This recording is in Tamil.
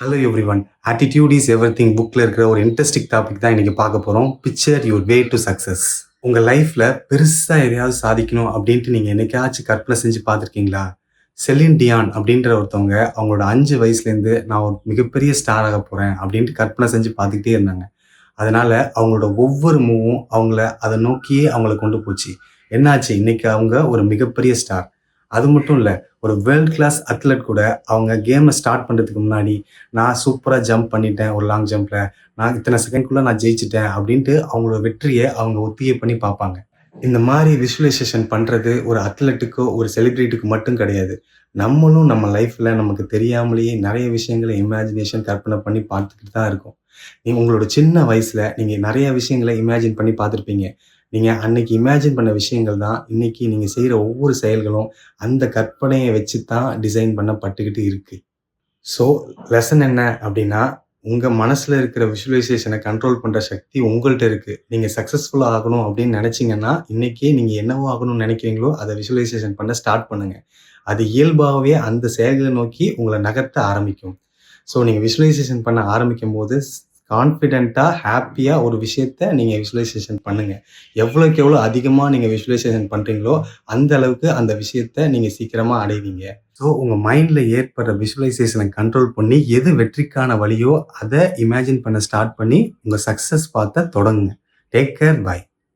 Hello everyone. Attitude is everything புக்ல இருக்கிற ஒரு இன்ட்ரெஸ்டிங் டாபிக் தான் இன்னைக்கு பார்க்க போறோம். Picture your way to success. உங்க லைஃப்ல பெருசா எதையாவது சாதிக்கணும் அப்படின்ட்டு நீங்க என்னைக்காச்சும் கற்பனை செஞ்சு பார்த்துருக்கீங்களா? செலின் டியான் அப்படின்ற ஒருத்தவங்க அவங்களோட 5 வயசுலேருந்து நான் ஒரு மிகப்பெரிய ஸ்டார் ஆக போறேன் அப்படின்ட்டு கற்பனை செஞ்சு பார்த்துக்கிட்டே இருந்தாங்க. அதனால அவங்களோட ஒவ்வொரு மூவும் அவங்கள அதை நோக்கியே அவங்கள கொண்டு போச்சு. என்னாச்சு? இன்னைக்கு அவங்க ஒரு மிகப்பெரிய ஸ்டார். அது மட்டும் இல்ல, ஒரு வேர்ல்ட் கிளாஸ் அத்லட் கூட அவங்க கேமை ஸ்டார்ட் பண்றதுக்கு முன்னாடி, நான் சூப்பரா ஜம்ப் பண்ணிட்டேன் ஒரு லாங் ஜம்ப்ல. நான் இத்தனை செகண்ட்குள்ள நான் ஜெயிச்சுட்டேன் அப்படின்ட்டு அவங்களோட வெற்றிய அவங்க ஒத்திகை பண்ணி பார்ப்பாங்க. இந்த மாரி விஷுவலைசேஷன் பண்றது ஒரு அத்லட்டுக்கோ, ஒரு செலிபிரிட்டிக்கு மட்டும் கிடையாது. நம்மளும் நம்ம லைஃப்ல நமக்கு தெரியாமலேயே நெறைய விஷயங்கள இமேஜினேஷன் கற்பனை பண்ணி பார்த்துக்கிட்டு தான் இருக்கோம். நீங்க உங்களோட சின்ன வயசுல நீங்க நெறைய விஷயங்கள இமேஜின் பண்ணி பார்த்துருப்பீங்க. நீங்க அன்னைக்கு இமேஜின் பண்ண விஷயங்கள் தான், இன்னைக்கு நீங்க செய்ற ஒவ்வொரு செயல்களும் அந்த கற்பனைய வச்சு தான் டிசைன் பண்ணப்பட்டுக்கிட்டு இருக்கு. ஸோ, லெசன் என்ன அப்டின்னா, உங்க மனசுல இருக்கிற விஷுவலைசேஷன கண்ட்ரோல் பண்ற சக்தி உங்கள்ட்ட இருக்கு. நீங்க சக்சஸ்ஃபுல்லா ஆகணும் அப்டின்னு நெனச்சீங்கன்னா, இன்னைக்கே நீங்க என்னவா ஆகணும்னு நெனைக்கிறீங்களோ, அத விஷுவலைசேஷன் பண்ண ஸ்டார்ட் பண்ணுங்க. அது இயல்பாவே அந்த செயல்கள நோக்கி உங்கள நகர்த்த ஆரம்பிக்கும். ஸோ, நீங்க விஷுவலைசேஷன் பண்ண ஆரம்பிக்கும்போது கான்ஃபிடென்ட்டா, ஹேப்பியா ஒரு விஷயத்த நீங்க விஷுவலைசேஷன் பண்ணுங்க. எவ்வளோக்கு எவ்வளோ அதிகமா நீங்க விஷுவலைசேஷன் பண்றீங்களோ, அந்த அளவுக்கு அந்த விஷயத்த நீங்க சீக்கிரமா அடைவீங்க. ஸோ, உங்க மைண்ட்ல ஏற்படுற விஷுவலைசேஷன கண்ட்ரோல் பண்ணி, எது வெற்றிக்கான வழியோ, அத இமேஜின் பண்ண ஸ்டார்ட் பண்ணி, உங்க சக்சஸ் பாத்த தொடங்குங்க. Take care. பாய்.